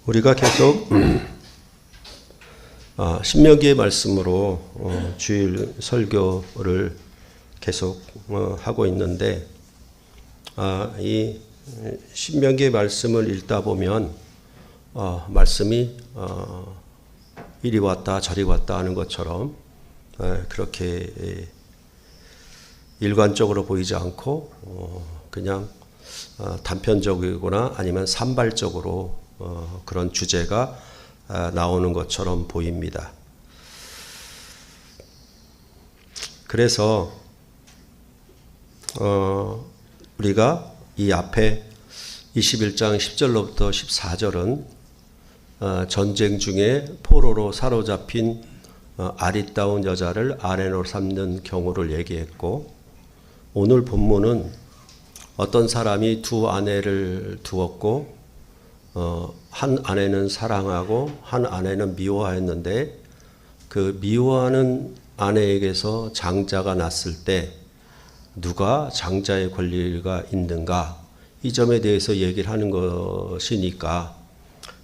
우리가 계속 신명기의 말씀으로 주일 설교를 계속 하고 있는데, 이 신명기의 말씀을 읽다 보면 말씀이 이리 왔다 저리 왔다 하는 것처럼 그렇게 일관적으로 보이지 않고 그냥 단편적이거나 아니면 산발적으로 그런 주제가 나오는 것처럼 보입니다. 그래서 우리가 이 앞에 21장 10절로부터 14절은 전쟁 중에 포로로 사로잡힌 아리따운 여자를 아내로 삼는 경우를 얘기했고, 오늘 본문은 어떤 사람이 두 아내를 두었고 한 아내는 사랑하고 한 아내는 미워하였는데, 그 미워하는 아내에게서 장자가 났을 때 누가 장자의 권리가 있는가, 이 점에 대해서 얘기를 하는 것이니까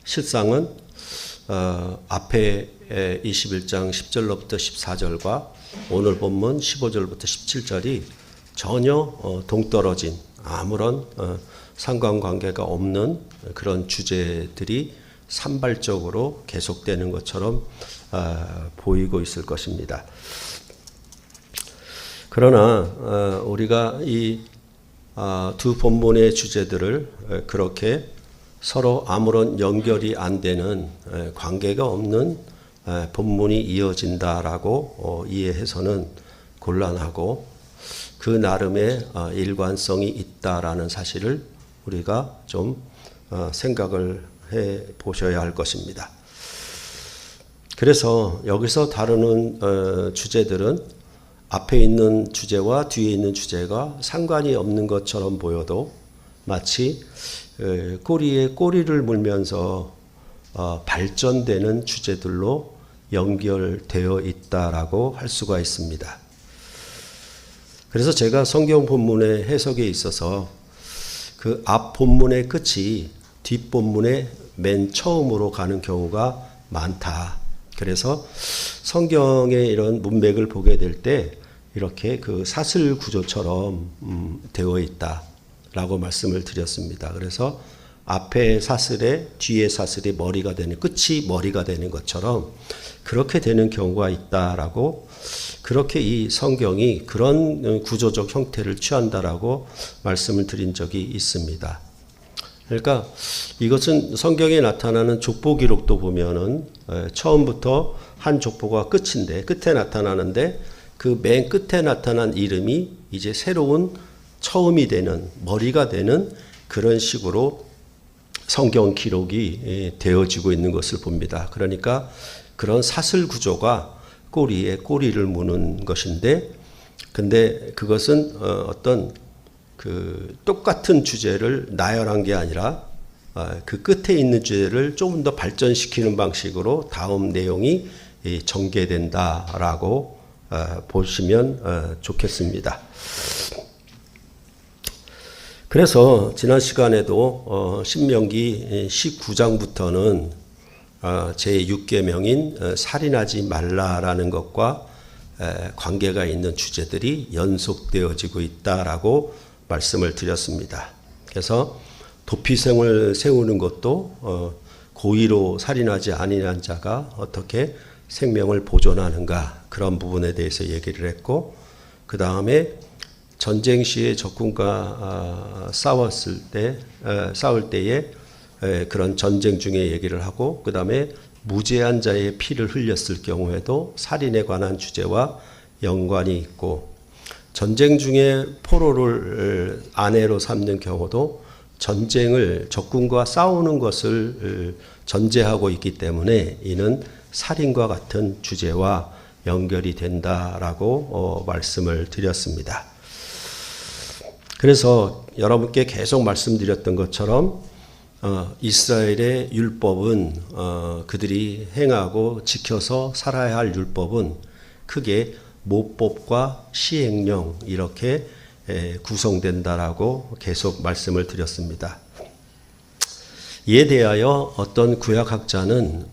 실상은 앞에 21장 10절로부터 14절과 오늘 본문 15절부터 17절이 전혀 동떨어진 아무런 상관관계가 없는 그런 주제들이 산발적으로 계속되는 것처럼 보이고 있을 것입니다. 그러나 우리가 이 두 본문의 주제들을 그렇게 서로 아무런 연결이 안 되는 관계가 없는 본문이 이어진다라고 이해해서는 곤란하고, 그 나름의 일관성이 있다라는 사실을 우리가 좀 생각을 해 보셔야 할 것입니다. 그래서 여기서 다루는 주제들은 앞에 있는 주제와 뒤에 있는 주제가 상관이 없는 것처럼 보여도 마치 꼬리에 꼬리를 물면서 발전되는 주제들로 연결되어 있다라고 할 수가 있습니다. 그래서 제가 성경 본문의 해석에 있어서 그 앞 본문의 끝이 뒷 본문의 맨 처음으로 가는 경우가 많다. 그래서 성경의 이런 문맥을 보게 될 때 이렇게 그 사슬 구조처럼 되어 있다라고 말씀을 드렸습니다. 그래서 앞에 사슬에 뒤에 사슬이 머리가 되는, 끝이 머리가 되는 것처럼 그렇게 되는 경우가 있다라고, 그렇게 이 성경이 그런 구조적 형태를 취한다라고 말씀을 드린 적이 있습니다. 그러니까 이것은 성경에 나타나는 족보 기록도 보면은 처음부터 한 족보가 끝인데, 끝에 나타나는데 그 맨 끝에 나타난 이름이 이제 새로운 처음이 되는, 머리가 되는 그런 식으로 성경 기록이 되어지고 있는 것을 봅니다. 그러니까 그런 사슬 구조가 꼬리에 꼬리를 무는 것인데, 근데 그것은 어떤 그 똑같은 주제를 나열한 게 아니라 그 끝에 있는 주제를 조금 더 발전시키는 방식으로 다음 내용이 전개된다라고 보시면 좋겠습니다. 그래서 지난 시간에도 신명기 19장부터는 제6계명인 살인하지 말라라는 것과 관계가 있는 주제들이 연속되어지고 있다라고 말씀을 드렸습니다. 그래서 도피성을 세우는 것도 고의로 살인하지 아니한 자가 어떻게 생명을 보존하는가, 그런 부분에 대해서 얘기를 했고, 그 다음에 전쟁 시에 적군과 싸울 때에 그런 전쟁 중에 얘기를 하고, 그 다음에 무죄한 자의 피를 흘렸을 경우에도 살인에 관한 주제와 연관이 있고, 전쟁 중에 포로를 아내로 삼는 경우도 전쟁을, 적군과 싸우는 것을 전제하고 있기 때문에 이는 살인과 같은 주제와 연결이 된다라고 말씀을 드렸습니다. 그래서 여러분께 계속 말씀드렸던 것처럼 이스라엘의 율법은 그들이 행하고 지켜서 살아야 할 율법은 크게 모법과 시행령 이렇게 구성된다라고 계속 말씀을 드렸습니다. 이에 대하여 어떤 구약학자는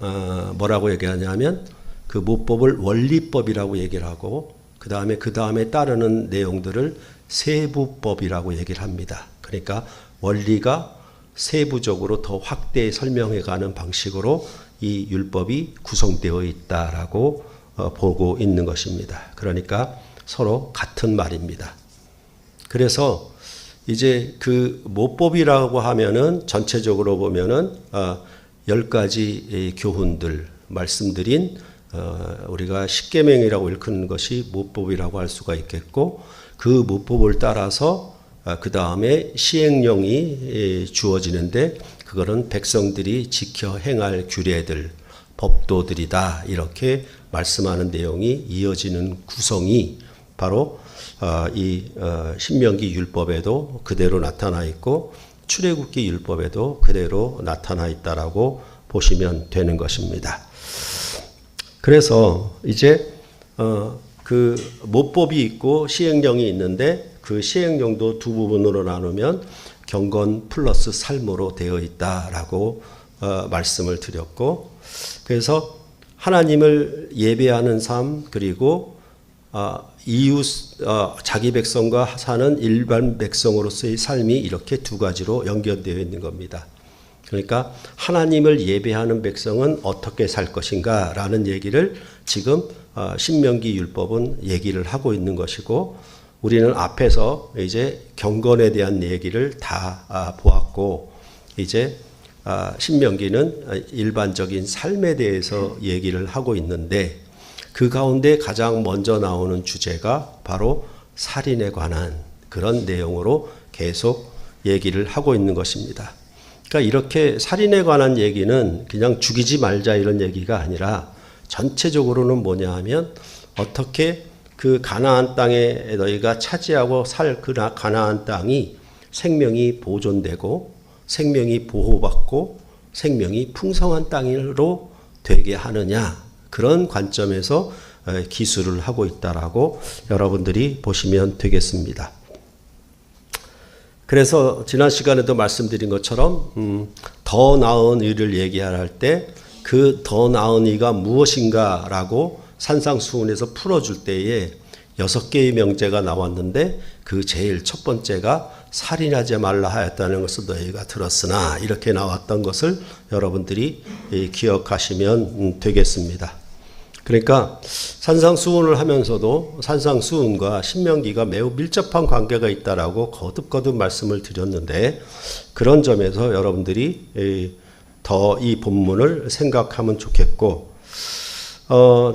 뭐라고 얘기하냐면 그 모법을 원리법이라고 얘기를 하고 그 다음에 따르는 내용들을 세부법이라고 얘기를 합니다. 그러니까 원리가 세부적으로 더 확대해 설명해가는 방식으로 이 율법이 구성되어 있다라고 보고 있는 것입니다. 그러니까 서로 같은 말입니다. 그래서 이제 그 모법이라고 하면은 전체적으로 보면은 10가지 교훈들 말씀드린 우리가 십계명이라고 일컫는 것이 모법이라고 할 수가 있겠고 그 모법을 따라서 그 다음에 시행령이 주어지는데 그거는 백성들이 지켜 행할 규례들, 법도들이다 이렇게 말씀하는 내용이 이어지는 구성이 바로 이 신명기 율법에도 그대로 나타나 있고 출애굽기 율법에도 그대로 나타나 있다라고 보시면 되는 것입니다. 그래서 이제 그 모법이 있고 시행령이 있는데 그 시행령도 두 부분으로 나누면 경건 플러스 삶으로 되어 있다라고 말씀을 드렸고 그래서 하나님을 예배하는 삶 그리고 이웃 자기 백성과 사는 일반 백성으로서의 삶이 이렇게 두 가지로 연결되어 있는 겁니다. 그러니까 하나님을 예배하는 백성은 어떻게 살 것인가 라는 얘기를 지금 신명기 율법은 얘기를 하고 있는 것이고 우리는 앞에서 이제 경건에 대한 얘기를 다 보았고 이제 신명기는 일반적인 삶에 대해서 얘기를 하고 있는데 그 가운데 가장 먼저 나오는 주제가 바로 살인에 관한 그런 내용으로 계속 얘기를 하고 있는 것입니다. 그러니까 이렇게 살인에 관한 얘기는 그냥 죽이지 말자 이런 얘기가 아니라 전체적으로는 뭐냐 하면 어떻게 그 가나안 땅에 너희가 차지하고 살 그 가나안 땅이 생명이 보존되고 생명이 보호받고 생명이 풍성한 땅으로 되게 하느냐 그런 관점에서 기술을 하고 있다라고 여러분들이 보시면 되겠습니다. 그래서 지난 시간에도 말씀드린 것처럼 더 나은 의를 얘기할 때 그 더 나은 의가 무엇인가라고 산상수훈에서 풀어줄 때에 6개의 명제가 나왔는데 그 제일 첫 번째가 살인하지 말라 하였다는 것을 너희가 들었으나 이렇게 나왔던 것을 여러분들이 기억하시면 되겠습니다. 그러니까 산상수훈을 하면서도 산상수훈과 신명기가 매우 밀접한 관계가 있다라고 거듭거듭 말씀을 드렸는데 그런 점에서 여러분들이 더 이 본문을 생각하면 좋겠고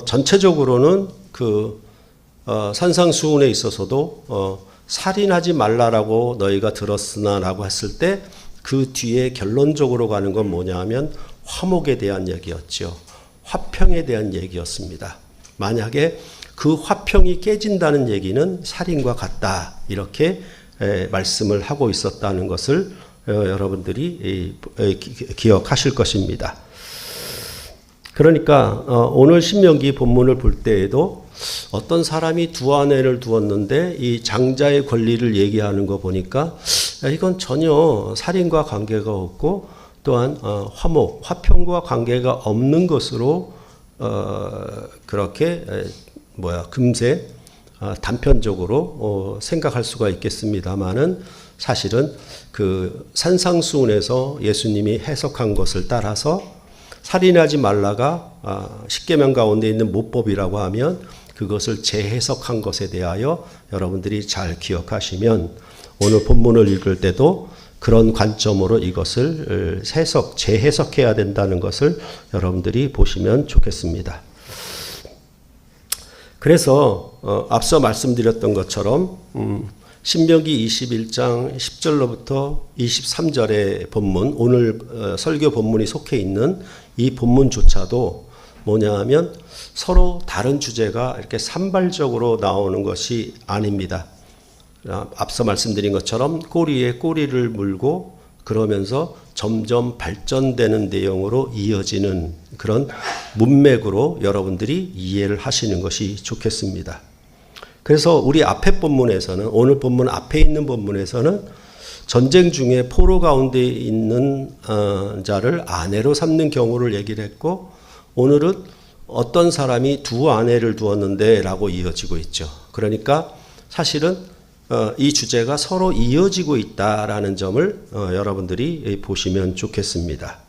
전체적으로는 그 산상수훈에 있어서도 살인하지 말라라고 너희가 들었으나라고 했을 때 그 뒤에 결론적으로 가는 건 뭐냐 하면 화목에 대한 얘기였죠. 화평에 대한 얘기였습니다. 만약에 그 화평이 깨진다는 얘기는 살인과 같다. 이렇게 말씀을 하고 있었다는 것을 여러분들이 기억하실 것입니다. 그러니까 오늘 신명기 본문을 볼 때에도 어떤 사람이 두 아내를 두었는데 이 장자의 권리를 얘기하는 거 보니까 이건 전혀 살인과 관계가 없고 또한 화목, 화평과 관계가 없는 것으로 그렇게 금세 단편적으로 생각할 수가 있겠습니다만은 사실은 그 산상수훈에서 예수님이 해석한 것을 따라서 살인하지 말라가 십계명 가운데 있는 모법이라고 하면 그것을 재해석한 것에 대하여 여러분들이 잘 기억하시면 오늘 본문을 읽을 때도 그런 관점으로 이것을 재해석해야 된다는 것을 여러분들이 보시면 좋겠습니다. 그래서 앞서 말씀드렸던 것처럼 신명기 21장 10절로부터 23절의 본문, 오늘 설교 본문이 속해 있는 이 본문조차도 뭐냐 하면 서로 다른 주제가 이렇게 산발적으로 나오는 것이 아닙니다. 앞서 말씀드린 것처럼 꼬리에 꼬리를 물고 그러면서 점점 발전되는 내용으로 이어지는 그런 문맥으로 여러분들이 이해를 하시는 것이 좋겠습니다. 그래서 우리 앞에 본문에서는 오늘 본문 앞에 있는 본문에서는 전쟁 중에 포로 가운데 있는 자를 아내로 삼는 경우를 얘기를 했고, 오늘은 어떤 사람이 두 아내를 두었는데 라고 이어지고 있죠. 그러니까 사실은 이 주제가 서로 이어지고 있다라는 점을 여러분들이 보시면 좋겠습니다.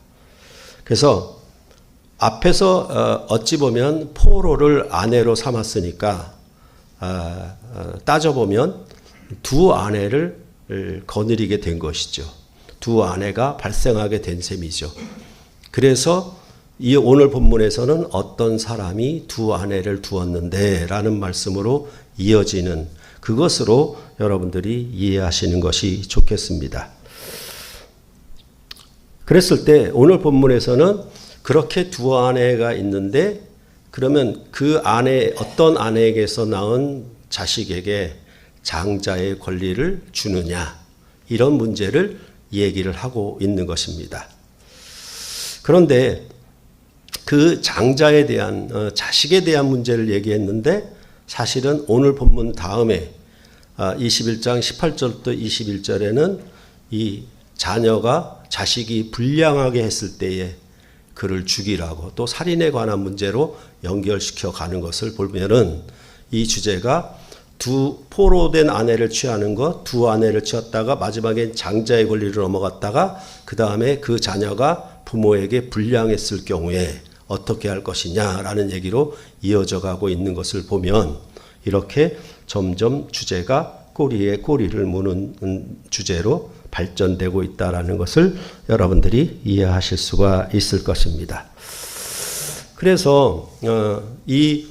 그래서 앞에서 어찌 보면 포로를 아내로 삼았으니까 따져보면 두 아내를 거느리게 된 것이죠. 두 아내가 발생하게 된 셈이죠. 그래서 이 오늘 본문에서는 어떤 사람이 두 아내를 두었는데 라는 말씀으로 이어지는 그것으로 여러분들이 이해하시는 것이 좋겠습니다. 그랬을 때 오늘 본문에서는 그렇게 두 아내가 있는데, 그러면 그 아내, 어떤 아내에게서 낳은 자식에게 장자의 권리를 주느냐, 이런 문제를 얘기를 하고 있는 것입니다. 그런데 그 장자에 대한 자식에 대한 문제를 얘기했는데, 사실은 오늘 본문 다음에 21장 18절부터 21절에는 이 자녀가 자식이 불량하게 했을 때에 그를 죽이라고, 또 살인에 관한 문제로 연결시켜 가는 것을 보면은 이 주제가 두 포로된 아내를 취하는 것, 두 아내를 취했다가 마지막엔 장자의 권리를 넘어갔다가 그 다음에 그 자녀가 부모에게 불량했을 경우에 어떻게 할 것이냐라는 얘기로 이어져 가고 있는 것을 보면, 이렇게 점점 주제가 꼬리에 꼬리를 무는 주제로 발전되고 있다라는 것을 여러분들이 이해하실 수가 있을 것입니다. 그래서 이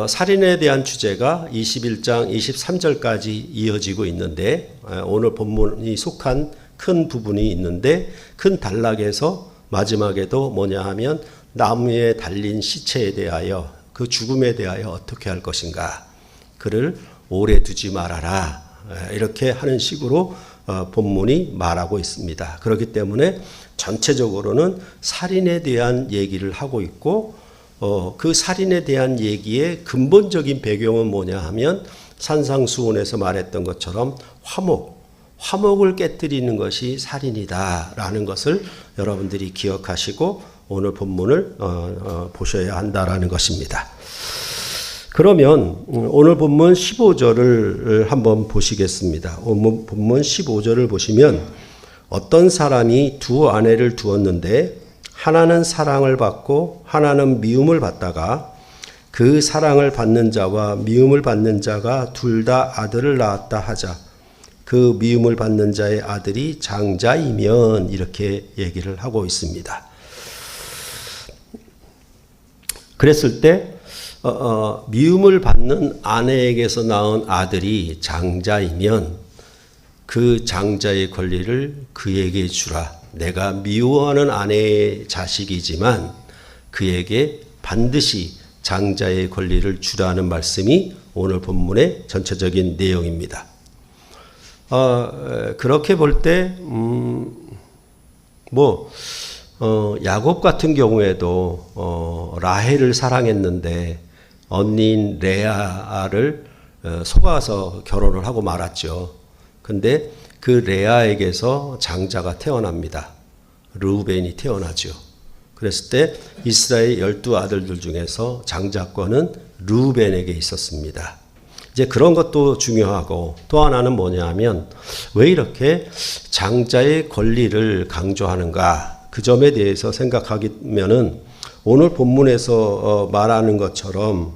살인에 대한 주제가 21장 23절까지 이어지고 있는데, 오늘 본문이 속한 큰 부분이 있는데, 큰 단락에서 마지막에도 뭐냐 하면 나무에 달린 시체에 대하여, 그 죽음에 대하여 어떻게 할 것인가, 그를 오래 두지 말아라, 이렇게 하는 식으로 본문이 말하고 있습니다. 그렇기 때문에 전체적으로는 살인에 대한 얘기를 하고 있고, 그 살인에 대한 얘기의 근본적인 배경은 뭐냐 하면 산상수훈에서 말했던 것처럼 화목을 깨뜨리는 것이 살인이다라는 것을 여러분들이 기억하시고 오늘 본문을 보셔야 한다라는 것입니다. 그러면 오늘 본문 15절을 한번 보시겠습니다. 오늘 본문 15절을 보시면 어떤 사람이 두 아내를 두었는데 하나는 사랑을 받고 하나는 미움을 받다가 그 사랑을 받는 자와 미움을 받는 자가 둘 다 아들을 낳았다 하자. 그 미움을 받는 자의 아들이 장자이면, 이렇게 얘기를 하고 있습니다. 그랬을 때 미움을 받는 아내에게서 낳은 아들이 장자이면 그 장자의 권리를 그에게 주라. 내가 미워하는 아내의 자식이지만 그에게 반드시 장자의 권리를 주라는 말씀이 오늘 본문의 전체적인 내용입니다. 그렇게 볼 때 야곱 같은 경우에도 라헬을 사랑했는데 언니인 레아를 속아서 결혼을 하고 말았죠. 근데 그 레아에게서 장자가 태어납니다. 르우벤이 태어나죠. 그랬을 때 이스라엘 12아들들 중에서 장자권은 르우벤에게 있었습니다. 이제 그런 것도 중요하고, 또 하나는 뭐냐 하면 왜 이렇게 장자의 권리를 강조하는가, 그 점에 대해서 생각하면은 오늘 본문에서 말하는 것처럼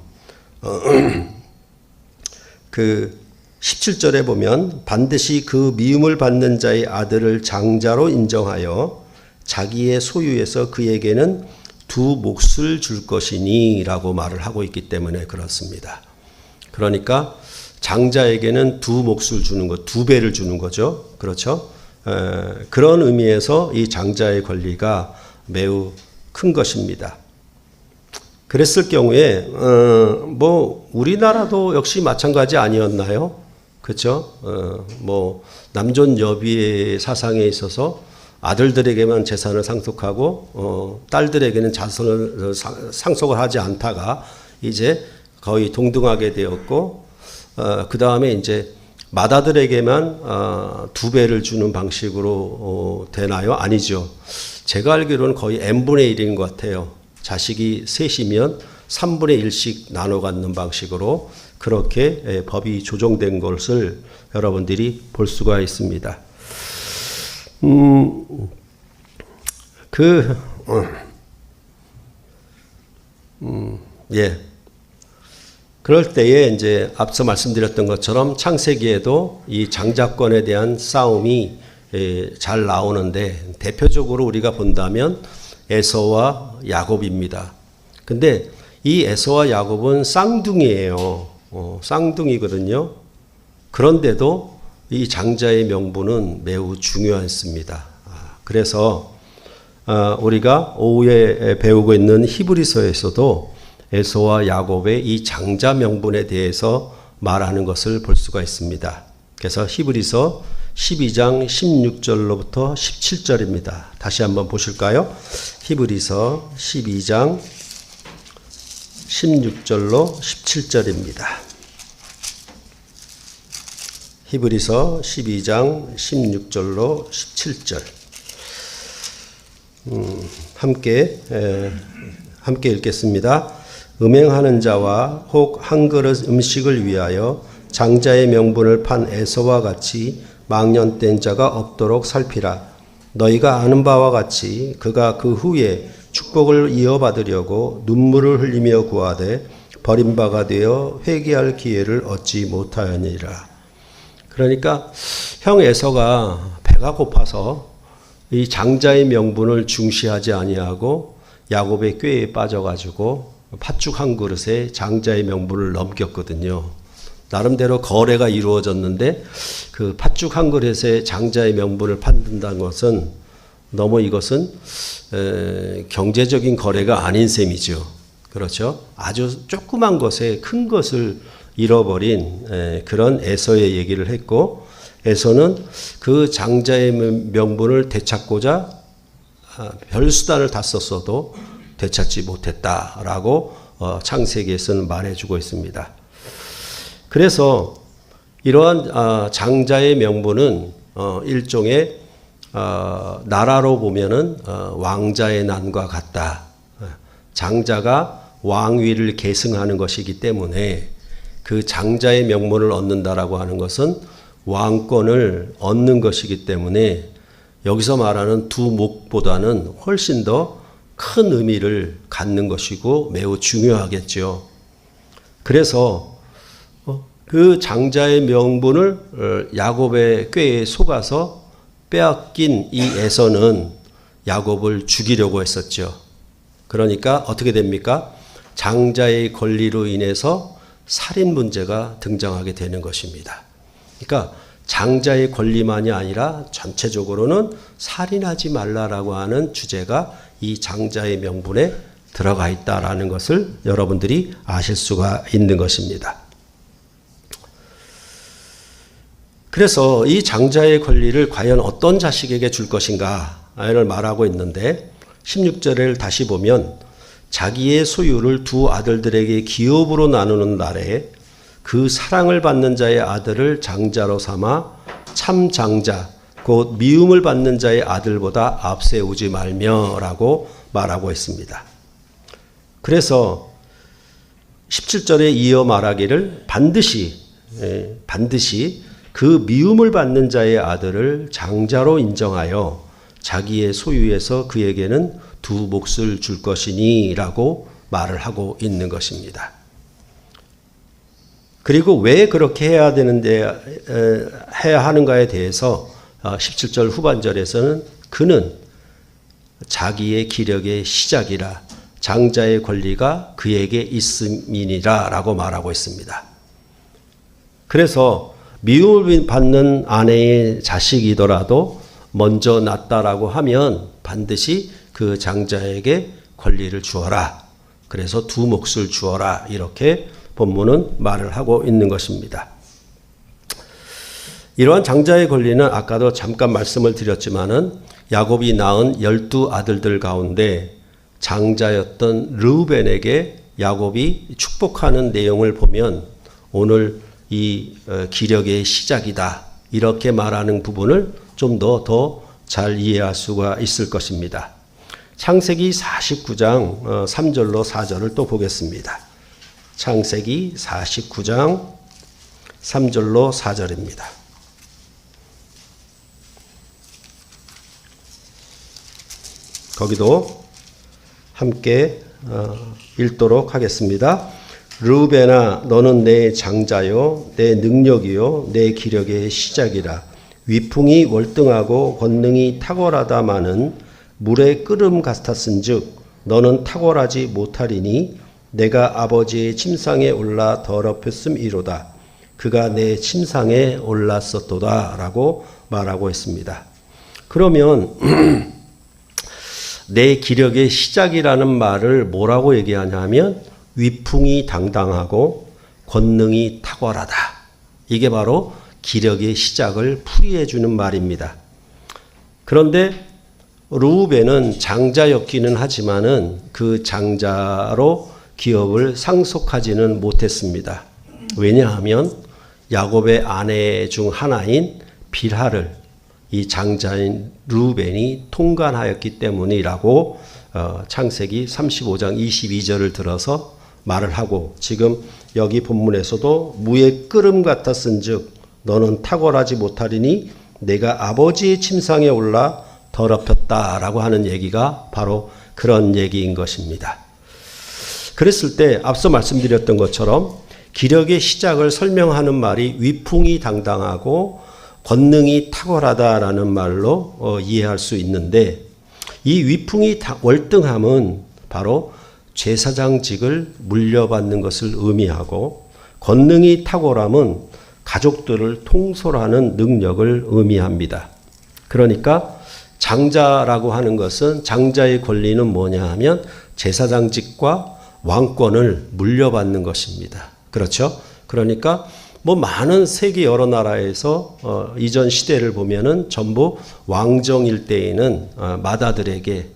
그 17절에 보면 반드시 그 미움을 받는 자의 아들을 장자로 인정하여 자기의 소유에서 그에게는 두 몫을 줄 것이니 라고 말을 하고 있기 때문에 그렇습니다. 그러니까 장자에게는 두 몫을 주는 것, 두 배를 주는 거죠. 그렇죠? 그런 의미에서 이 장자의 권리가 매우 큰 것입니다. 그랬을 경우에 우리나라도 역시 마찬가지 아니었나요? 그렇죠? 남존 여비의 사상에 있어서 아들들에게만 재산을 상속하고 딸들에게는 자손을 상속을 하지 않다가 이제 거의 동등하게 되었고, 그 다음에 이제 맏아들에게만 2배를 주는 방식으로 되나요? 아니죠. 제가 알기로는 거의 n분의 1인 것 같아요. 자식이 셋이면 3분의 1씩 나눠 갖는 방식으로 그렇게 법이 조정된 것을 여러분들이 볼 수가 있습니다. 예. 그럴 때에 이제 앞서 말씀드렸던 것처럼 창세기에도 이 장자권에 대한 싸움이 잘 나오는데 대표적으로 우리가 본다면 에서와 야곱입니다. 근데 이 에서와 야곱은 쌍둥이에요. 쌍둥이거든요. 그런데도 이 장자의 명분은 매우 중요했습니다. 그래서 우리가 오후에 배우고 있는 히브리서에서도 에서와 야곱의 이 장자 명분에 대해서 말하는 것을 볼 수가 있습니다. 그래서 히브리서 12장 16절로부터 17절입니다. 다시 한번 보실까요? 히브리서 12장 16절로 17절입니다. 히브리서 12장 16절로 17절. 함께 읽겠습니다. 음행하는 자와 혹 한 그릇 음식을 위하여 장자의 명분을 판 에서와 같이 망령된 자가 없도록 살피라. 너희가 아는 바와 같이 그가 그 후에 축복을 이어받으려고 눈물을 흘리며 구하되 버림바가 되어 회개할 기회를 얻지 못하였느니라. 그러니까 형 에서가 배가 고파서 이 장자의 명분을 중시하지 아니하고 야곱의 꾀에 빠져가지고 팥죽 한 그릇에 장자의 명분을 넘겼거든요. 나름대로 거래가 이루어졌는데 그 팥죽 한 그릇에 장자의 명분을 판단한 것은 너무 이것은 경제적인 거래가 아닌 셈이죠. 그렇죠? 아주 조그만 것에 큰 것을 잃어버린 그런 에서의 얘기를 했고, 에서는 그 장자의 명분을 되찾고자 별 수단을 다 썼어도 되찾지 못했다라고 창세기에서는 말해주고 있습니다. 그래서 이러한 장자의 명분은 일종의 나라로 보면은 왕자의 난과 같다. 장자가 왕위를 계승하는 것이기 때문에 그 장자의 명분을 얻는다라고 하는 것은 왕권을 얻는 것이기 때문에 여기서 말하는 두 목보다는 훨씬 더 큰 의미를 갖는 것이고 매우 중요하겠죠. 그래서 그 장자의 명분을 야곱의 꾀에 속아서 빼앗긴 이 에서는 야곱을 죽이려고 했었죠. 그러니까 어떻게 됩니까? 장자의 권리로 인해서 살인 문제가 등장하게 되는 것입니다. 그러니까 장자의 권리만이 아니라 전체적으로는 살인하지 말라라고 하는 주제가 이 장자의 명분에 들어가 있다라는 것을 여러분들이 아실 수가 있는 것입니다. 그래서 이 장자의 권리를 과연 어떤 자식에게 줄 것인가를 말하고 있는데 16절을 다시 보면 자기의 소유를 두 아들들에게 기업으로 나누는 날에 그 사랑을 받는 자의 아들을 장자로 삼아 참 장자 곧 미움을 받는 자의 아들보다 앞세우지 말며라고 말하고 있습니다. 그래서 17절에 이어 말하기를 반드시 그 미움을 받는 자의 아들을 장자로 인정하여 자기의 소유에서 그에게는 두 몫을 줄 것이니 라고 말을 하고 있는 것입니다. 그리고 왜 그렇게 해야 하는가에 대해서 17절 후반절에서는 그는 자기의 기력의 시작이라 장자의 권리가 그에게 있음이니라 라고 말하고 있습니다. 그래서 미움을 받는 아내의 자식이더라도 먼저 낳았다라고 하면 반드시 그 장자에게 권리를 주어라. 그래서 두 몫을 주어라. 이렇게 본문은 말을 하고 있는 것입니다. 이러한 장자의 권리는 아까도 잠깐 말씀을 드렸지만은 야곱이 낳은 12아들들 가운데 장자였던 르우벤에게 야곱이 축복하는 내용을 보면 오늘 이 기력의 시작이다. 이렇게 말하는 부분을 좀 더 잘 이해할 수가 있을 것입니다. 창세기 49장 3절로 4절을 또 보겠습니다. 창세기 49장 3절로 4절입니다. 거기도 함께 읽도록 하겠습니다. 르우벤아 너는 내 장자요 내 능력이요 내 기력의 시작이라. 위풍이 월등하고 권능이 탁월하다마는 물의 끓음 같았은즉 너는 탁월하지 못하리니 내가 아버지의 침상에 올라 더럽혔음이로다. 그가 내 침상에 올랐었도다 라고 말하고 있습니다. 그러면 내 기력의 시작이라는 말을 뭐라고 얘기하냐면 위풍이 당당하고 권능이 탁월하다. 이게 바로 기력의 시작을 풀이해 주는 말입니다. 그런데 르우벤은 장자였기는 하지만은 그 장자로 기업을 상속하지는 못했습니다. 왜냐하면 야곱의 아내 중 하나인 빌하를 이 장자인 르우벤이 통간하였기 때문이라고 창세기 35장 22절을 들어서 말을 하고, 지금 여기 본문에서도 무의 끓음 같았은즉 너는 탁월하지 못하리니 내가 아버지의 침상에 올라 더럽혔다라고 하는 얘기가 바로 그런 얘기인 것입니다. 그랬을 때 앞서 말씀드렸던 것처럼 기력의 시작을 설명하는 말이 위풍이 당당하고 권능이 탁월하다라는 말로 이해할 수 있는데, 이 위풍이 월등함은 바로 제사장직을 물려받는 것을 의미하고, 권능이 탁월함은 가족들을 통솔하는 능력을 의미합니다. 그러니까 장자라고 하는 것은, 장자의 권리는 뭐냐 하면 제사장직과 왕권을 물려받는 것입니다. 그렇죠? 그러니까 뭐 많은 세계 여러 나라에서 이전 시대를 보면은 전부 왕정일 때에는 마다들에게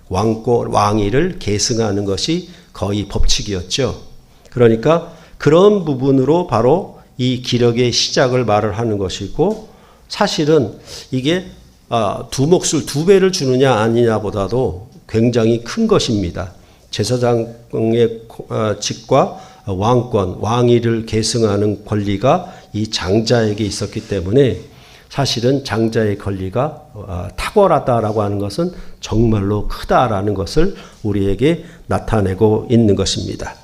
왕권, 왕위를 계승하는 것이 거의 법칙이었죠. 그러니까 그런 부분으로 바로 이 기력의 시작을 말을 하는 것이고, 사실은 이게 두 몫을 두 배를 주느냐 아니냐보다도 굉장히 큰 것입니다. 제사장의 직과 왕권, 왕위를 계승하는 권리가 이 장자에게 있었기 때문에 사실은 장자의 권리가 탁월하다라고 하는 것은 정말로 크다라는 것을 우리에게 나타내고 있는 것입니다.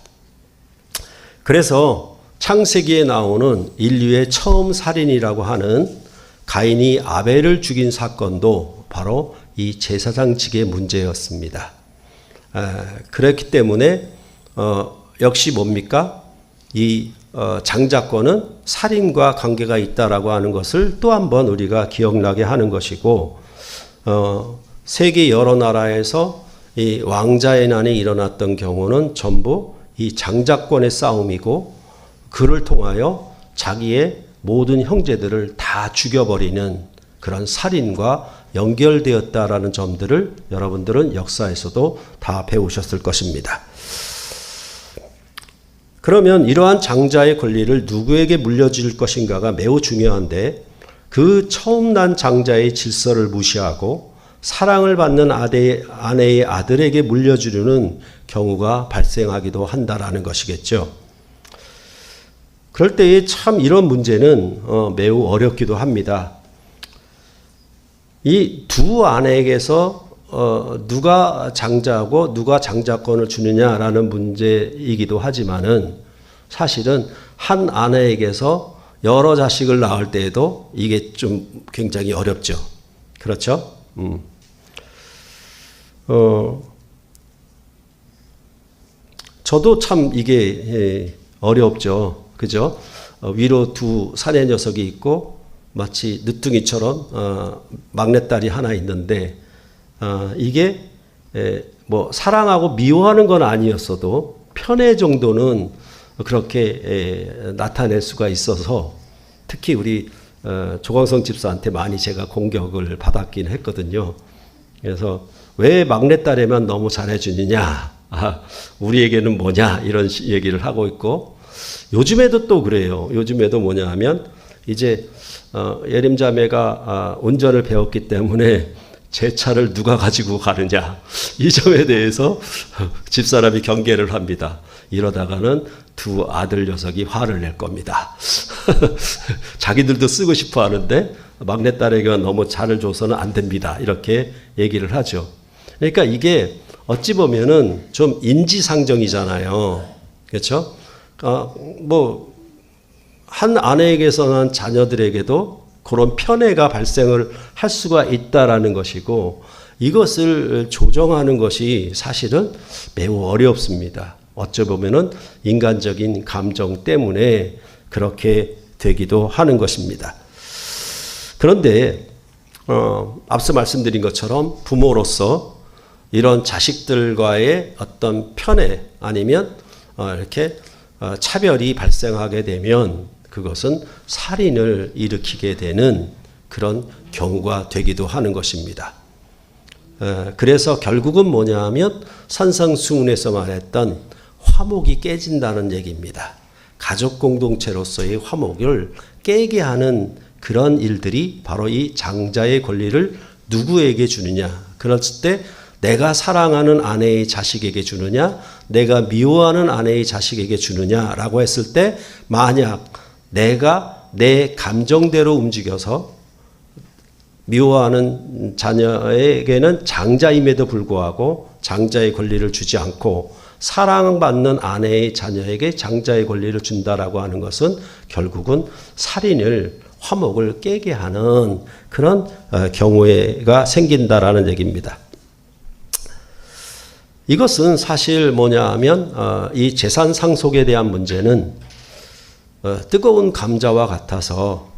그래서 창세기에 나오는 인류의 처음 살인이라고 하는 가인이 아벨을 죽인 사건도 바로 이 제사장직의 문제였습니다. 그렇기 때문에 역시 뭡니까? 이 장자권은 살인과 관계가 있다라고 하는 것을 또 한번 우리가 기억나게 하는 것이고, 세계 여러 나라에서 이 왕자의 난이 일어났던 경우는 전부 이 장자권의 싸움이고, 그를 통하여 자기의 모든 형제들을 다 죽여버리는 그런 살인과 연결되었다라는 점들을 여러분들은 역사에서도 다 배우셨을 것입니다. 그러면 이러한 장자의 권리를 누구에게 물려줄 것인가가 매우 중요한데, 그 처음 난 장자의 질서를 무시하고 사랑을 받는 아내의 아들에게 물려주려는 경우가 발생하기도 한다라는 것이겠죠. 그럴 때에 참 이런 문제는 매우 어렵기도 합니다. 이 두 아내에게서 누가 장자고 누가 장자권을 주느냐라는 문제이기도 하지만은, 사실은 한 아내에게서 여러 자식을 낳을 때에도 이게 좀 굉장히 어렵죠. 그렇죠? 저도 참 이게 어렵죠. 그죠? 위로 두 사내 녀석이 있고 마치 늦둥이처럼 막내딸이 하나 있는데, 이게 뭐 사랑하고 미워하는 건 아니었어도 편애 정도는 그렇게 나타낼 수가 있어서, 특히 우리 조광성 집사한테 많이 제가 공격을 받았긴 했거든요. 그래서 왜 막내딸에만 너무 잘해주느냐, 우리에게는 뭐냐, 이런 얘기를 하고 있고, 요즘에도 또 그래요. 요즘에도 뭐냐 하면 이제 예림 자매가 운전을 배웠기 때문에 제 차를 누가 가지고 가느냐 이 점에 대해서 집사람이 경계를 합니다. 이러다가는 두 아들 녀석이 화를 낼 겁니다. 자기들도 쓰고 싶어 하는데 막내딸에게 너무 차를 줘서는 안 됩니다. 이렇게 얘기를 하죠. 그러니까 이게 어찌 보면은 좀 인지상정이잖아요. 그렇죠? 한 아내에게서는 자녀들에게도 그런 편애가 발생을 할 수가 있다라는 것이고, 이것을 조정하는 것이 사실은 매우 어렵습니다. 어찌 보면은 인간적인 감정 때문에 그렇게 되기도 하는 것입니다. 그런데 앞서 말씀드린 것처럼 부모로서 이런 자식들과의 어떤 편애 아니면 이렇게 차별이 발생하게 되면 그것은 살인을 일으키게 되는 그런 경우가 되기도 하는 것입니다. 그래서 결국은 뭐냐 하면 산상수훈에서 말했던 화목이 깨진다는 얘기입니다. 가족 공동체로서의 화목을 깨게 하는 그런 일들이 바로 이 장자의 권리를 누구에게 주느냐. 그랬을 때 내가 사랑하는 아내의 자식에게 주느냐, 내가 미워하는 아내의 자식에게 주느냐라고 했을 때, 만약 내가 내 감정대로 움직여서 미워하는 자녀에게는 장자임에도 불구하고 장자의 권리를 주지 않고 사랑받는 아내의 자녀에게 장자의 권리를 준다라고 하는 것은 결국은 살인을, 화목을 깨게 하는 그런 경우가 생긴다라는 얘기입니다. 이것은 사실 뭐냐 하면 이 재산 상속에 대한 문제는 뜨거운 감자와 같아서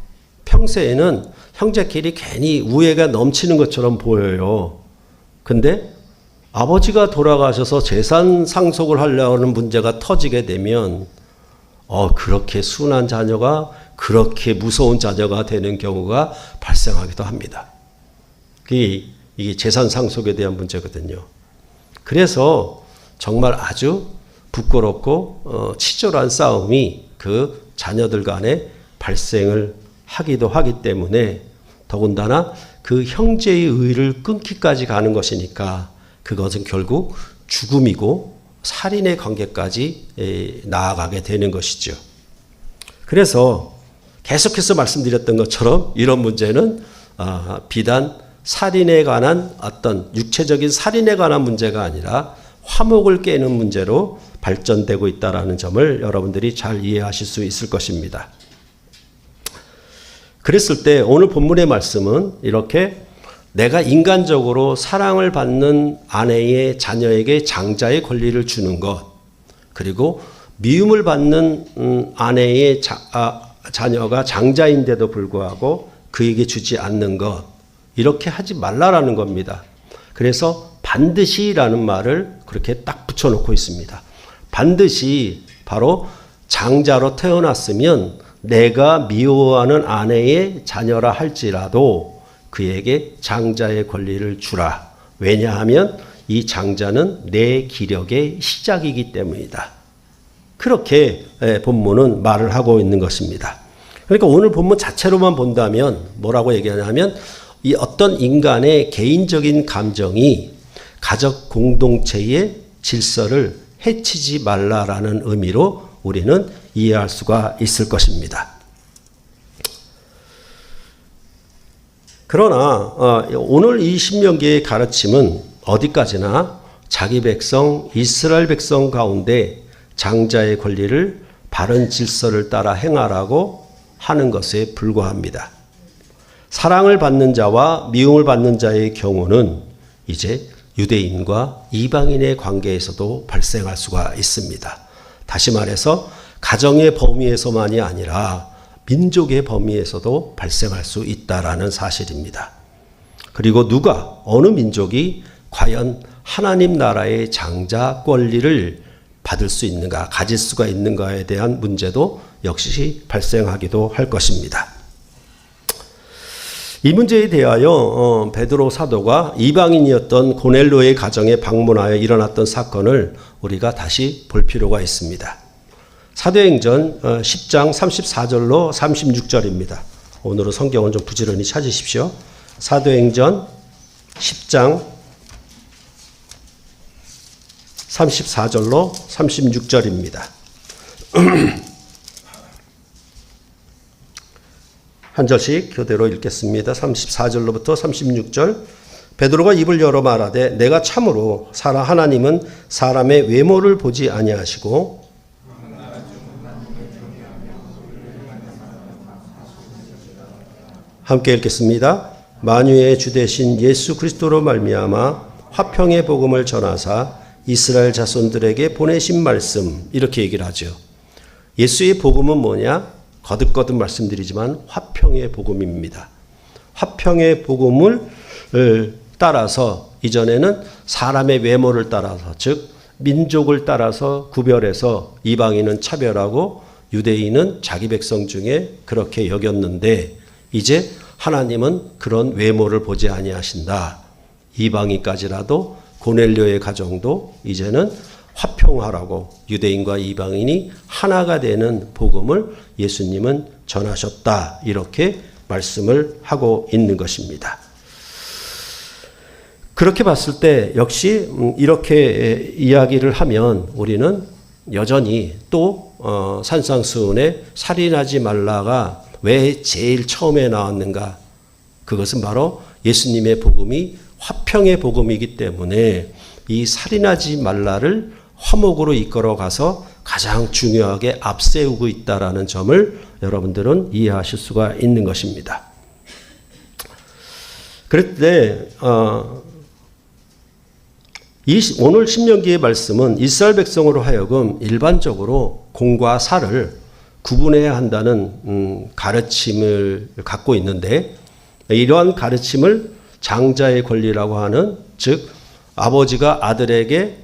평소에는 형제끼리 괜히 우애가 넘치는 것처럼 보여요. 근데 아버지가 돌아가셔서 재산 상속을 하려고 하는 문제가 터지게 되면 그렇게 순한 자녀가 그렇게 무서운 자녀가 되는 경우가 발생하기도 합니다. 이게 재산 상속에 대한 문제거든요. 그래서 정말 아주 부끄럽고 치졸한 싸움이 그 자녀들 간에 발생을 하기도 하기 때문에, 더군다나 그 형제의 의를 끊기까지 가는 것이니까 그것은 결국 죽음이고 살인의 관계까지 나아가게 되는 것이죠. 그래서 계속해서 말씀드렸던 것처럼 이런 문제는 비단 살인에 관한 어떤 육체적인 살인에 관한 문제가 아니라 화목을 깨는 문제로 발전되고 있다는 점을 여러분들이 잘 이해하실 수 있을 것입니다. 그랬을 때 오늘 본문의 말씀은 이렇게 내가 인간적으로 사랑을 받는 아내의 자녀에게 장자의 권리를 주는 것, 그리고 미움을 받는 아내의 자녀가 장자인데도 불구하고 그에게 주지 않는 것, 이렇게 하지 말라라는 겁니다. 그래서 반드시라는 말을 그렇게 딱 붙여놓고 있습니다. 반드시 바로 장자로 태어났으면 내가 미워하는 아내의 자녀라 할지라도 그에게 장자의 권리를 주라. 왜냐하면 이 장자는 내 기력의 시작이기 때문이다. 그렇게 본문은 말을 하고 있는 것입니다. 그러니까 오늘 본문 자체로만 본다면 뭐라고 얘기하냐면, 이 어떤 인간의 개인적인 감정이 가족 공동체의 질서를 해치지 말라라는 의미로 우리는 이해할 수가 있을 것입니다. 그러나 오늘 이 신명기의 가르침은 어디까지나 자기 백성 이스라엘 백성 가운데 장자의 권리를 바른 질서를 따라 행하라고 하는 것에 불과합니다. 사랑을 받는 자와 미움을 받는 자의 경우는 이제 유대인과 이방인의 관계에서도 발생할 수가 있습니다. 다시 말해서 가정의 범위에서만이 아니라 민족의 범위에서도 발생할 수 있다라는 사실입니다. 그리고 어느 민족이 과연 하나님 나라의 장자 권리를 받을 수 있는가, 가질 수가 있는가에 대한 문제도 역시 발생하기도 할 것입니다. 이 문제에 대하여 베드로 사도가 이방인이었던 고넬료의 가정에 방문하여 일어났던 사건을 우리가 다시 볼 필요가 있습니다. 사도행전 10장 34절로 36절입니다. 오늘은 성경은 좀 부지런히 찾으십시오. 사도행전 10장 34절로 36절입니다. 한 절씩 교대로 읽겠습니다. 34절로부터 36절. 베드로가 입을 열어 말하되 내가 참으로 하나님은 사람의 외모를 보지 아니하시고 함께 읽겠습니다. 만유의 주 되신 예수 그리스도로 말미암아 화평의 복음을 전하사 이스라엘 자손들에게 보내신 말씀, 이렇게 얘기를 하죠. 예수의 복음은 뭐냐? 거듭거듭 말씀드리지만 화평의 복음입니다. 화평의 복음을 따라서 이전에는 사람의 외모를 따라서, 즉 민족을 따라서 구별해서 이방인은 차별하고 유대인은 자기 백성 중에 그렇게 여겼는데, 이제 하나님은 그런 외모를 보지 아니하신다. 이방인까지라도 고넬료의 가정도 이제는 화평하라고 유대인과 이방인이 하나가 되는 복음을 예수님은 전하셨다. 이렇게 말씀을 하고 있는 것입니다. 그렇게 봤을 때 역시 이렇게 이야기를 하면 우리는 여전히 또 산상수훈에 살인하지 말라가 왜 제일 처음에 나왔는가? 그것은 바로 예수님의 복음이 화평의 복음이기 때문에 이 살인하지 말라를 화목으로 이끌어 가서 가장 중요하게 앞세우고 있다라는 점을 여러분들은 이해하실 수가 있는 것입니다. 그럴 때 오늘 신명기의 말씀은 이스라엘 백성으로 하여금 일반적으로 공과 사를 구분해야 한다는 가르침을 갖고 있는데, 이러한 가르침을 장자의 권리라고 하는, 즉 아버지가 아들에게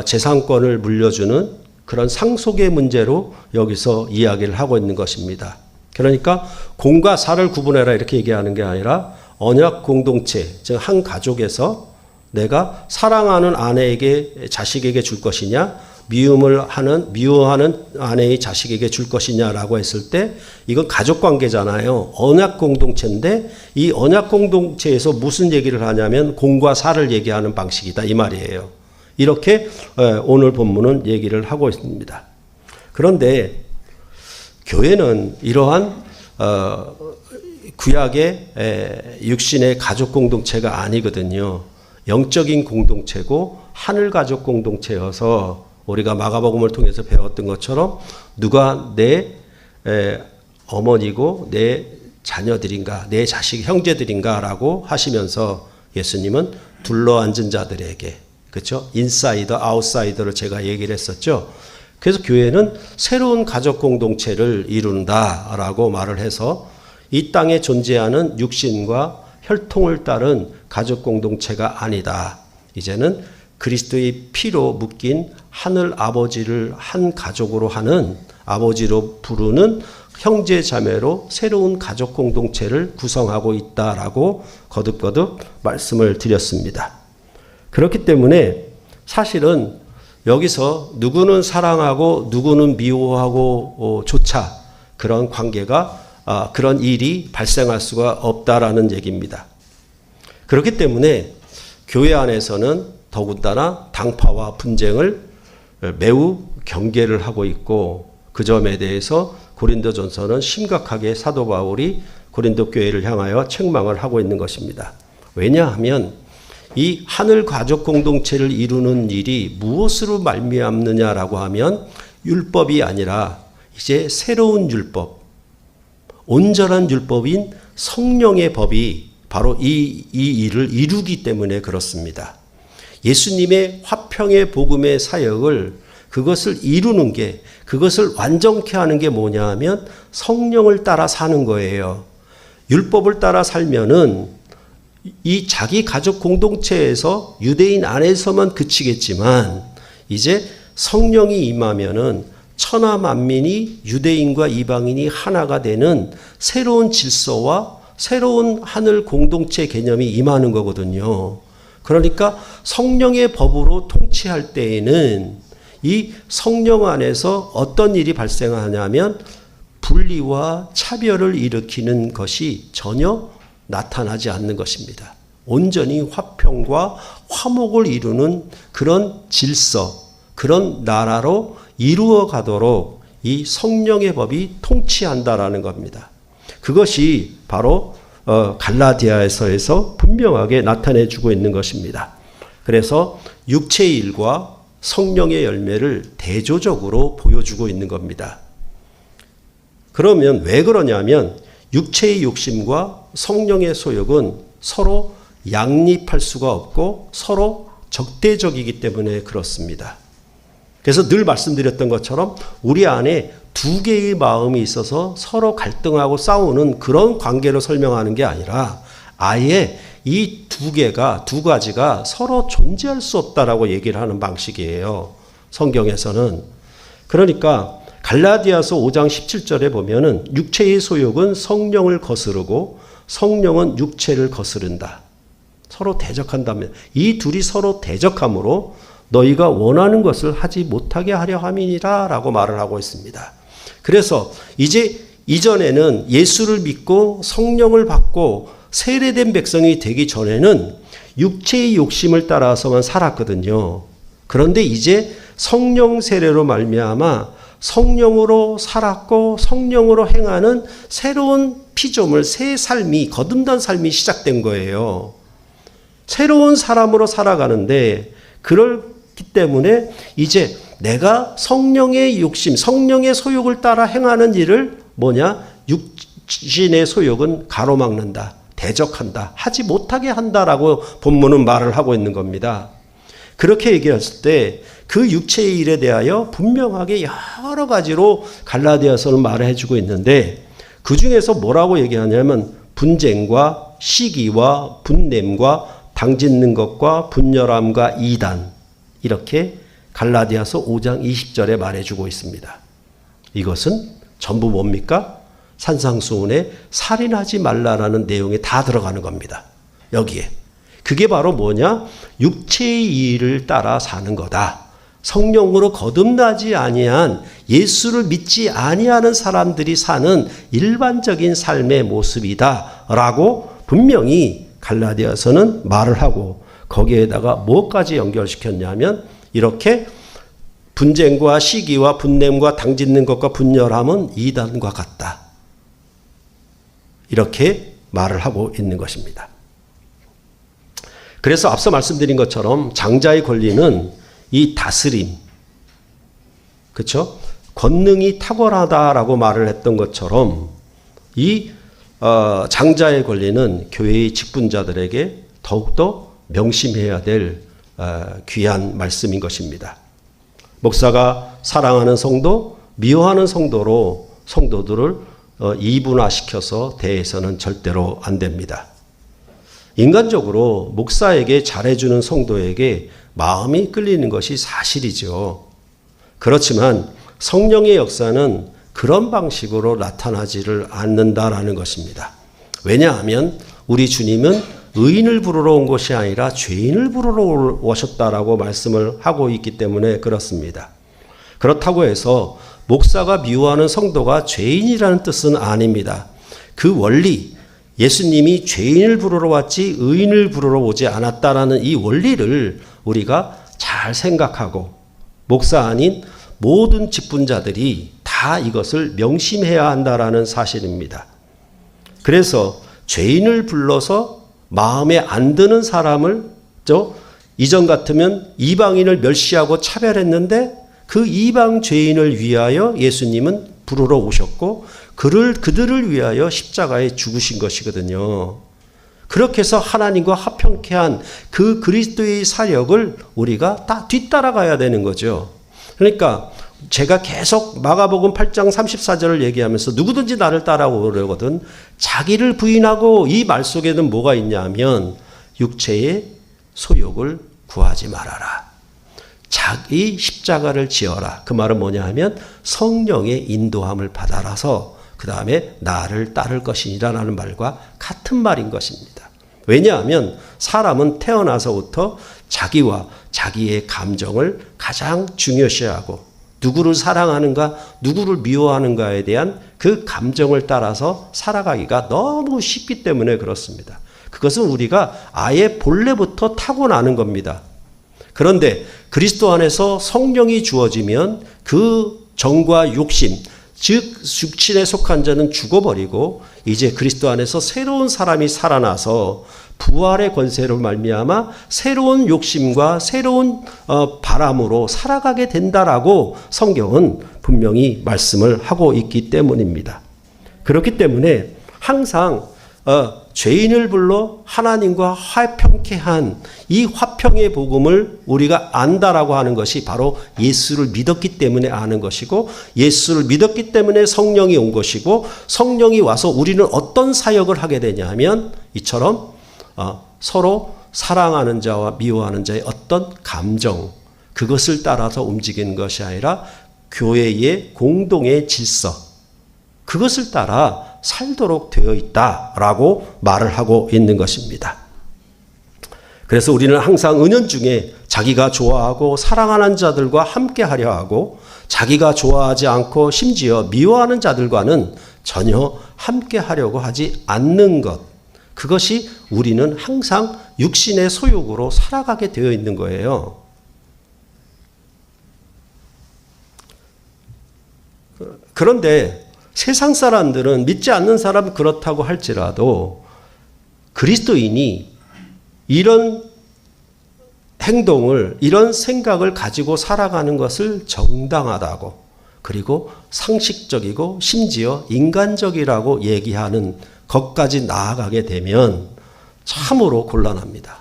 재산권을 물려주는 그런 상속의 문제로 여기서 이야기를 하고 있는 것입니다. 그러니까 공과 사를 구분해라 이렇게 얘기하는 게 아니라 언약 공동체, 즉 한 가족에서 내가 사랑하는 아내에게 자식에게 줄 것이냐, 미워하는 아내의 자식에게 줄 것이냐라고 했을 때 이건 가족 관계잖아요. 언약 공동체인데 이 언약 공동체에서 무슨 얘기를 하냐면 공과 사를 얘기하는 방식이다 이 말이에요. 이렇게 오늘 본문은 얘기를 하고 있습니다. 그런데 교회는 이러한 구약의 육신의 가족 공동체가 아니거든요. 영적인 공동체고 하늘 가족 공동체여서 우리가 마가복음을 통해서 배웠던 것처럼 누가 내 어머니고 내 자녀들인가, 내 자식 형제들인가라고 하시면서 예수님은 둘러앉은 자들에게, 그렇죠? 인사이더, 아웃사이더를 제가 얘기를 했었죠. 그래서 교회는 새로운 가족 공동체를 이룬다라고 말을 해서 이 땅에 존재하는 육신과 혈통을 따른 가족 공동체가 아니다. 이제는 그리스도의 피로 묶인 하늘 아버지를 한 가족으로 하는, 아버지로 부르는 형제 자매로 새로운 가족 공동체를 구성하고 있다라고 거듭거듭 말씀을 드렸습니다. 그렇기 때문에 사실은 여기서 누구는 사랑하고 누구는 미워하고 조차 그런 관계가, 그런 일이 발생할 수가 없다라는 얘기입니다. 그렇기 때문에 교회 안에서는 더군다나 당파와 분쟁을 매우 경계를 하고 있고, 그 점에 대해서 고린도전서는 심각하게 사도 바울이 고린도 교회를 향하여 책망을 하고 있는 것입니다. 왜냐하면 이 하늘 가족 공동체를 이루는 일이 무엇으로 말미암느냐라고 하면 율법이 아니라 이제 새로운 율법, 온전한 율법인 성령의 법이 바로 이 일을 이루기 때문에 그렇습니다. 예수님의 화평의 복음의 사역을, 그것을 이루는 게, 그것을 완전케 하는 게 뭐냐 하면 성령을 따라 사는 거예요. 율법을 따라 살면은 이 자기 가족 공동체에서 유대인 안에서만 그치겠지만 이제 성령이 임하면은 천하 만민이 유대인과 이방인이 하나가 되는 새로운 질서와 새로운 하늘 공동체 개념이 임하는 거거든요. 그러니까 성령의 법으로 통치할 때에는 이 성령 안에서 어떤 일이 발생하냐면 분리와 차별을 일으키는 것이 전혀 나타나지 않는 것입니다. 온전히 화평과 화목을 이루는 그런 질서, 그런 나라로 이루어 가도록 이 성령의 법이 통치한다라는 겁니다. 그것이 바로 갈라디아서에서 분명하게 나타내주고 있는 것입니다. 그래서 육체의 일과 성령의 열매를 대조적으로 보여주고 있는 겁니다. 그러면 왜 그러냐면 육체의 욕심과 성령의 소욕은 서로 양립할 수가 없고 서로 적대적이기 때문에 그렇습니다. 그래서 늘 말씀드렸던 것처럼 우리 안에 두 개의 마음이 있어서 서로 갈등하고 싸우는 그런 관계로 설명하는 게 아니라 아예 이 두 가지가 서로 존재할 수 없다라고 얘기를 하는 방식이에요. 성경에서는. 그러니까 갈라디아서 5장 17절에 보면은 육체의 소욕은 성령을 거스르고 성령은 육체를 거스른다. 서로 대적한다면 이 둘이 서로 대적함으로 너희가 원하는 것을 하지 못하게 하려 함이니라 라고 말을 하고 있습니다. 그래서 이제 이전에는 예수를 믿고 성령을 받고 세례된 백성이 되기 전에는 육체의 욕심을 따라서만 살았거든요. 그런데 이제 성령 세례로 말미암아 성령으로 살았고 성령으로 행하는 새로운 피조물, 새 삶이, 거듭난 삶이 시작된 거예요. 새로운 사람으로 살아가는데 그렇기 때문에 이제 내가 성령의 욕심, 성령의 소욕을 따라 행하는 일을 뭐냐? 육신의 소욕은 가로막는다, 대적한다, 하지 못하게 한다라고 본문은 말을 하고 있는 겁니다. 그렇게 얘기했을 때 그 육체의 일에 대하여 분명하게 여러 가지로 갈라디아서는 말을 해주고 있는데 그 중에서 뭐라고 얘기하냐면 분쟁과 시기와 분냄과 당짓는 것과 분열함과 이단, 이렇게 갈라디아서 5장 20절에 말해주고 있습니다. 이것은 전부 뭡니까? 산상수훈에 살인하지 말라라는 내용에 다 들어가는 겁니다. 여기에. 그게 바로 뭐냐? 육체의 일을 따라 사는 거다. 성령으로 거듭나지 아니한 예수를 믿지 아니하는 사람들이 사는 일반적인 삶의 모습이다 라고 분명히 갈라디아서는 말을 하고 거기에다가 뭐까지 연결시켰냐면 이렇게 분쟁과 시기와 분냄과 당짓는 것과 분열함은 이단과 같다. 이렇게 말을 하고 있는 것입니다. 그래서 앞서 말씀드린 것처럼 장자의 권리는 이 다스림, 그렇죠? 권능이 탁월하다라고 말을 했던 것처럼 이 장자의 권리는 교회의 직분자들에게 더욱더 명심해야 될 귀한 말씀인 것입니다. 목사가 사랑하는 성도, 미워하는 성도로 성도들을 이분화시켜서 대해서는 절대로 안 됩니다. 인간적으로 목사에게 잘해주는 성도에게 마음이 끌리는 것이 사실이죠. 그렇지만 성령의 역사는 그런 방식으로 나타나지를 않는다라는 것입니다. 왜냐하면 우리 주님은 의인을 부르러 온 것이 아니라 죄인을 부르러 오셨다라고 말씀을 하고 있기 때문에 그렇습니다. 그렇다고 해서 목사가 미워하는 성도가 죄인이라는 뜻은 아닙니다. 그 원리, 예수님이 죄인을 부르러 왔지 의인을 부르러 오지 않았다라는 이 원리를 우리가 잘 생각하고 목사 아닌 모든 직분자들이 다 이것을 명심해야 한다라는 사실입니다. 그래서 죄인을 불러서 마음에 안 드는 사람을 이전 같으면 이방인을 멸시하고 차별했는데 그 이방 죄인을 위하여 예수님은 부르러 오셨고 그들을 위하여 십자가에 죽으신 것이거든요. 그렇게 해서 하나님과 화평케 한 그 그리스도의 사역을 우리가 다 뒤따라가야 되는 거죠. 그러니까 제가 계속 마가복음 8장 34절을 얘기하면서 누구든지 나를 따라오려거든 자기를 부인하고 이 말 속에는 뭐가 있냐면 육체의 소욕을 구하지 말아라. 자기 십자가를 지어라. 그 말은 뭐냐 하면 성령의 인도함을 받아라서 그 다음에 나를 따를 것이니라는 말과 같은 말인 것입니다. 왜냐하면 사람은 태어나서부터 자기와 자기의 감정을 가장 중요시하고 누구를 사랑하는가, 누구를 미워하는가에 대한 그 감정을 따라서 살아가기가 너무 쉽기 때문에 그렇습니다. 그것은 우리가 아예 본래부터 타고나는 겁니다. 그런데 그리스도 안에서 성령이 주어지면 그 정과 욕심, 즉 육신에 속한 자는 죽어버리고 이제 그리스도 안에서 새로운 사람이 살아나서 부활의 권세로 말미암아 새로운 욕심과 새로운 바람으로 살아가게 된다라고 성경은 분명히 말씀을 하고 있기 때문입니다. 그렇기 때문에 항상 죄인을 불러 하나님과 화평케 한 이 화평의 복음을 우리가 안다라고 하는 것이 바로 예수를 믿었기 때문에 아는 것이고, 예수를 믿었기 때문에 성령이 온 것이고, 성령이 와서 우리는 어떤 사역을 하게 되냐 하면 이처럼 서로 사랑하는 자와 미워하는 자의 어떤 감정, 그것을 따라서 움직이는 것이 아니라 교회의 공동의 질서, 그것을 따라 살도록 되어 있다라고 말을 하고 있는 것입니다. 그래서 우리는 항상 은연중에 자기가 좋아하고 사랑하는 자들과 함께 하려 하고, 자기가 좋아하지 않고 심지어 미워하는 자들과는 전혀 함께 하려고 하지 않는 것, 그것이 우리는 항상 육신의 소욕으로 살아가게 되어 있는 거예요. 그런데 세상 사람들은, 믿지 않는 사람은 그렇다고 할지라도 그리스도인이 이런 행동을, 이런 생각을 가지고 살아가는 것을 정당하다고, 그리고 상식적이고 심지어 인간적이라고 얘기하는 것까지 나아가게 되면 참으로 곤란합니다.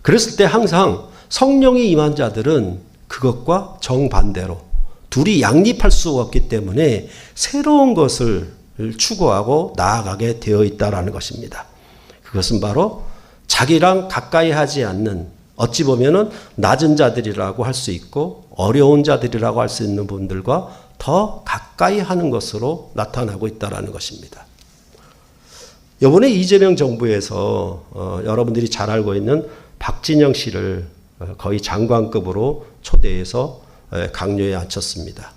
그랬을 때 항상 성령이 임한 자들은 그것과 정반대로 둘이 양립할 수 없기 때문에 새로운 것을 추구하고 나아가게 되어 있다는 것입니다. 그것은 바로 자기랑 가까이 하지 않는, 어찌 보면은 낮은 자들이라고 할 수 있고 어려운 자들이라고 할 수 있는 분들과 더 가까이 하는 것으로 나타나고 있다는 것입니다. 이번에 이재명 정부에서 여러분들이 잘 알고 있는 박진영 씨를 거의 장관급으로 초대해서 강요에 앉혔습니다.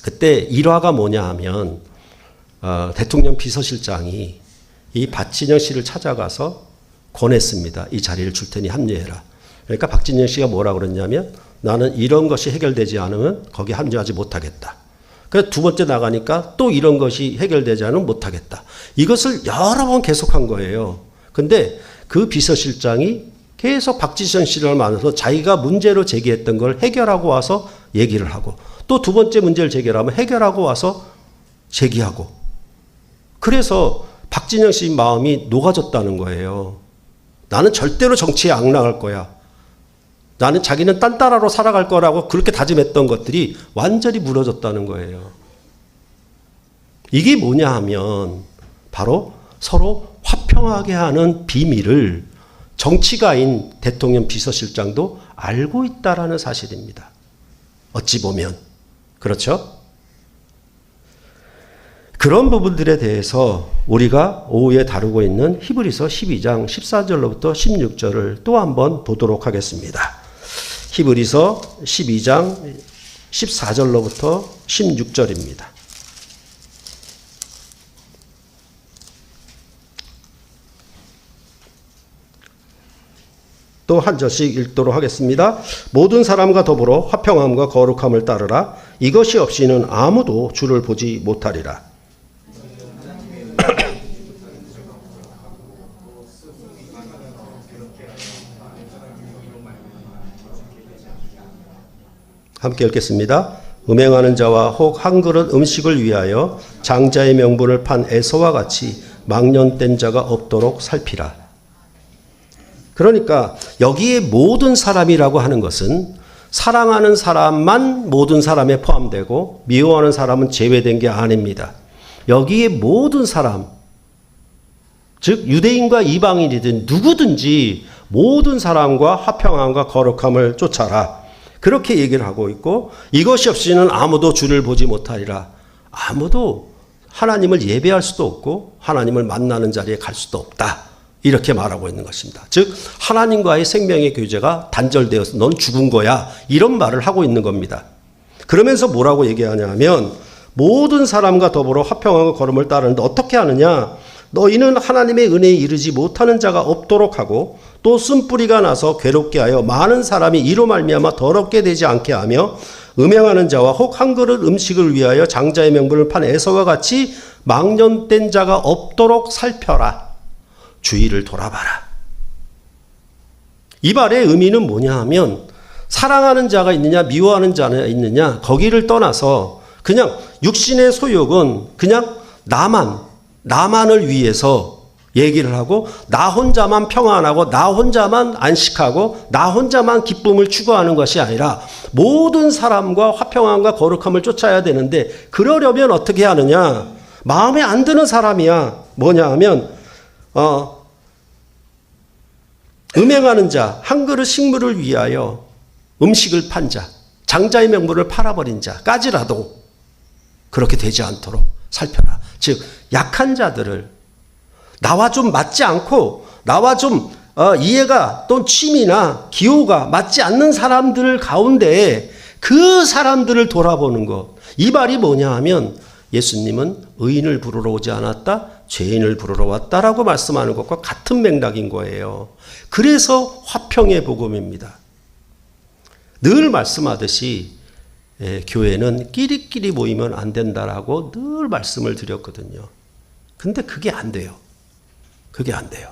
그때 일화가 뭐냐 하면 대통령 비서실장이 이 박진영 씨를 찾아가서 권했습니다. 이 자리를 줄 테니 합류해라. 그러니까 박진영 씨가 뭐라고 그랬냐면, 나는 이런 것이 해결되지 않으면 거기 합류하지 못하겠다. 그래서 두 번째 나가니까 또 이런 것이 해결되지 않으면 못하겠다. 이것을 여러 번 계속한 거예요. 근데 그 비서실장이 계속 박진영 씨를 만나서 자기가 문제로 제기했던 걸 해결하고 와서 얘기를 하고, 또 두 번째 문제를 제기하면 해결하고 와서 제기하고, 그래서 박진영 씨 마음이 녹아졌다는 거예요. 나는 절대로 정치에 안 나갈 거야. 나는 자기는 딴따라로 살아갈 거라고 그렇게 다짐했던 것들이 완전히 무너졌다는 거예요. 이게 뭐냐 하면 바로 서로 화평하게 하는 비밀을 정치가인 대통령 비서실장도 알고 있다라는 사실입니다. 어찌 보면. 그렇죠? 그런 부분들에 대해서 우리가 오후에 다루고 있는 히브리서 12장 14절로부터 16절을 또 한번 보도록 하겠습니다. 히브리서 12장 14절로부터 16절입니다. 또 한 절씩 읽도록 하겠습니다. 모든 사람과 더불어 화평함과 거룩함을 따르라. 이것이 없이는 아무도 주를 보지 못하리라. 함께 읽겠습니다. 음행하는 자와 혹 한 그릇 음식을 위하여 장자의 명분을 판 에서와 같이 망령된 자가 없도록 살피라. 그러니까 여기에 모든 사람이라고 하는 것은 사랑하는 사람만 모든 사람에 포함되고 미워하는 사람은 제외된 게 아닙니다. 여기에 모든 사람, 즉 유대인과 이방인이든 누구든지 모든 사람과 화평함과 거룩함을 쫓아라. 그렇게 얘기를 하고 있고, 이것이 없이는 아무도 주를 보지 못하리라. 아무도 하나님을 예배할 수도 없고 하나님을 만나는 자리에 갈 수도 없다. 이렇게 말하고 있는 것입니다. 즉 하나님과의 생명의 교제가 단절되어서 넌 죽은 거야. 이런 말을 하고 있는 겁니다. 그러면서 뭐라고 얘기하냐면 모든 사람과 더불어 화평하고 거룩을 따르는데 어떻게 하느냐. 너희는 하나님의 은혜에 이르지 못하는 자가 없도록 하고 또 쓴뿌리가 나서 괴롭게 하여 많은 사람이 이로 말미암아 더럽게 되지 않게 하며 음행하는 자와 혹 한 그릇 음식을 위하여 장자의 명분을 판 에서와 같이 망령된 자가 없도록 살펴라. 주의를 돌아봐라. 이 말의 의미는 뭐냐 하면 사랑하는 자가 있느냐 미워하는 자가 있느냐 거기를 떠나서 그냥 육신의 소욕은 그냥 나만을 위해서 얘기를 하고 나 혼자만 평안하고 나 혼자만 안식하고 나 혼자만 기쁨을 추구하는 것이 아니라 모든 사람과 화평함과 거룩함을 쫓아야 되는데 그러려면 어떻게 하느냐. 마음에 안 드는 사람이야. 뭐냐 하면 음행하는 자, 한 그릇 식물을 위하여 음식을 판 자, 장자의 명분을 팔아버린 자까지라도 그렇게 되지 않도록 살펴라. 즉 약한 자들을 나와 좀 맞지 않고 나와 좀 이해가 또 취미나 기호가 맞지 않는 사람들 가운데 그 사람들을 돌아보는 것. 이 말이 뭐냐 하면 예수님은 의인을 부르러 오지 않았다. 죄인을 부르러 왔다라고 말씀하는 것과 같은 맥락인 거예요. 그래서 화평의 복음입니다. 늘 말씀하듯이 교회는 끼리끼리 모이면 안 된다라고 늘 말씀을 드렸거든요. 근데 그게 안 돼요. 그게 안 돼요.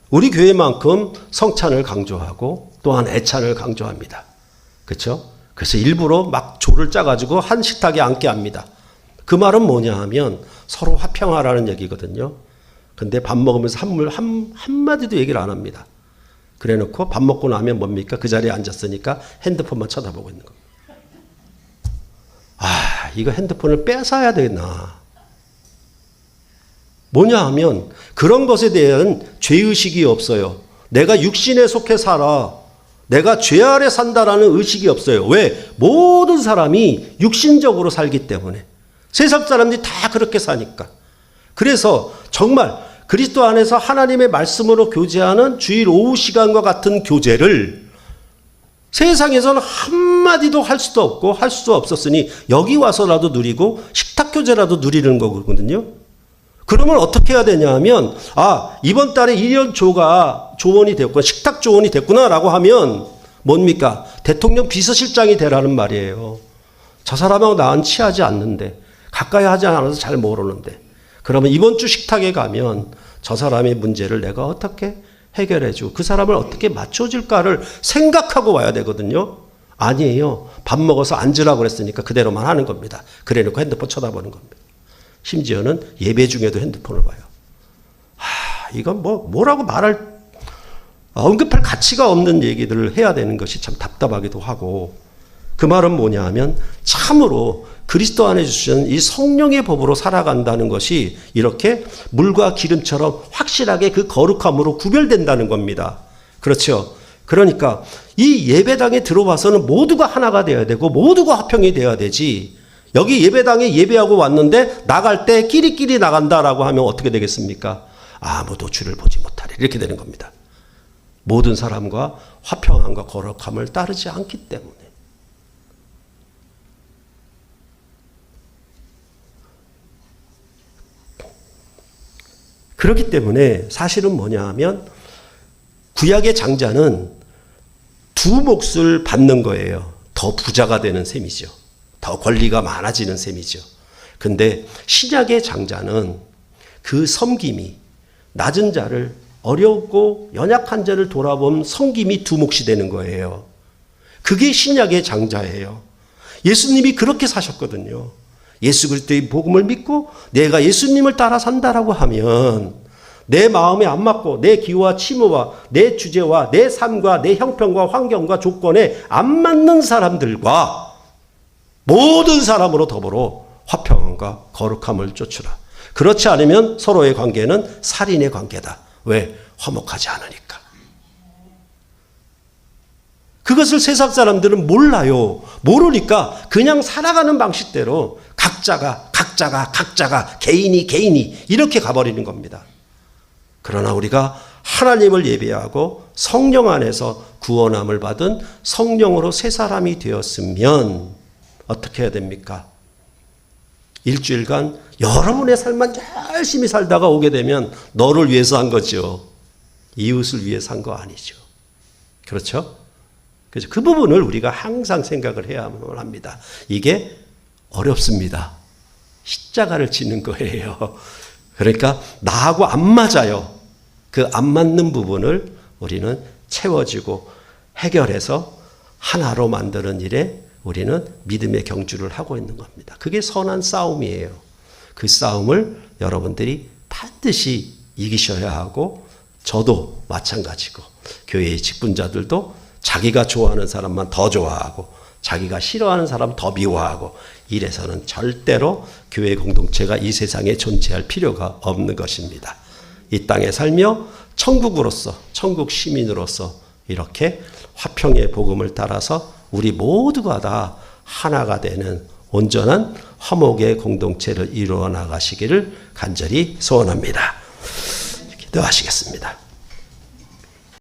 우리 교회만큼 성찬을 강조하고 또한 애찬을 강조합니다. 그렇죠? 그래서 일부러 막 조를 짜가지고 한 식탁에 앉게 합니다. 그 말은 뭐냐 하면 서로 화평하라는 얘기거든요. 근데 밥 먹으면서 한마디도 얘기를 안 합니다. 그래 놓고 밥 먹고 나면 뭡니까? 그 자리에 앉았으니까 핸드폰만 쳐다보고 있는 겁니다. 이거 핸드폰을 뺏어야 되나. 뭐냐 하면 그런 것에 대한 죄의식이 없어요. 내가 육신에 속해 살아. 내가 죄 아래 산다라는 의식이 없어요. 왜? 모든 사람이 육신적으로 살기 때문에. 세상 사람들이 다 그렇게 사니까. 그래서 정말 그리스도 안에서 하나님의 말씀으로 교제하는 주일 오후 시간과 같은 교제를 세상에서는 한마디도 할 수도 없고 할 수 없었으니 여기 와서라도 누리고 식탁 교제라도 누리는 거거든요. 그러면 어떻게 해야 되냐 하면 이번 달에 1년 조원이 됐구나. 식탁 조원이 됐구나라고 하면 뭡니까? 대통령 비서실장이 되라는 말이에요. 저 사람하고 나는 친하지 않는데 가까이 하지 않아서 잘 모르는데 그러면 이번 주 식탁에 가면 저 사람의 문제를 내가 어떻게 해결해주고 그 사람을 어떻게 맞춰줄까를 생각하고 와야 되거든요. 아니에요. 밥 먹어서 앉으라고 그랬으니까 그대로만 하는 겁니다. 그래 놓고 핸드폰 쳐다보는 겁니다. 심지어는 예배 중에도 핸드폰을 봐요. 이건 뭐라고 언급할 가치가 없는 얘기들을 해야 되는 것이 참 답답하기도 하고 그 말은 뭐냐 하면 참으로 그리스도 안에 주신 이 성령의 법으로 살아간다는 것이 이렇게 물과 기름처럼 확실하게 그 거룩함으로 구별된다는 겁니다. 그렇죠. 그러니까 이 예배당에 들어와서는 모두가 하나가 되어야 되고 모두가 화평이 되어야 되지. 여기 예배당에 예배하고 왔는데 나갈 때 끼리끼리 나간다라고 하면 어떻게 되겠습니까? 아무도 주를 보지 못하리. 이렇게 되는 겁니다. 모든 사람과 화평함과 거룩함을 따르지 않기 때문에. 그렇기 때문에 사실은 뭐냐 하면 구약의 장자는 두 몫을 받는 거예요. 더 부자가 되는 셈이죠. 더 권리가 많아지는 셈이죠. 근데 신약의 장자는 그 섬김이 낮은 자를 어렵고 연약한 자를 돌아본 섬김이 두 몫이 되는 거예요. 그게 신약의 장자예요. 예수님이 그렇게 사셨거든요. 예수 그리스도의 복음을 믿고 내가 예수님을 따라 산다라고 하면 내 마음에 안 맞고 내 기호와 취무와 내 주제와 내 삶과 내 형편과 환경과 조건에 안 맞는 사람들과 모든 사람으로 더불어 화평함과 거룩함을 쫓으라. 그렇지 않으면 서로의 관계는 살인의 관계다. 왜? 화목하지 않으니까. 그것을 세상 사람들은 몰라요. 모르니까 그냥 살아가는 방식대로 각자가 개인이 이렇게 가버리는 겁니다. 그러나 우리가 하나님을 예배하고 성령 안에서 구원함을 받은 성령으로 새 사람이 되었으면 어떻게 해야 됩니까? 일주일간 여러분의 삶만 열심히 살다가 오게 되면 너를 위해서 한 거죠. 이웃을 위해서 한 거 아니죠. 그렇죠? 그래서 그 부분을 우리가 항상 생각을 해야만 합니다. 이게 어렵습니다. 십자가를 지는 거예요. 그러니까 나하고 안 맞아요. 그 안 맞는 부분을 우리는 채워지고 해결해서 하나로 만드는 일에 우리는 믿음의 경주를 하고 있는 겁니다. 그게 선한 싸움이에요. 그 싸움을 여러분들이 반드시 이기셔야 하고 저도 마찬가지고 교회의 직분자들도 자기가 좋아하는 사람만 더 좋아하고 자기가 싫어하는 사람 더 미워하고 이래서는 절대로 교회 공동체가 이 세상에 존재할 필요가 없는 것입니다. 이 땅에 살며 천국으로서 천국 시민으로서 이렇게 화평의 복음을 따라서 우리 모두가 다 하나가 되는 온전한 화목의 공동체를 이루어 나가시기를 간절히 소원합니다. 기도하시겠습니다.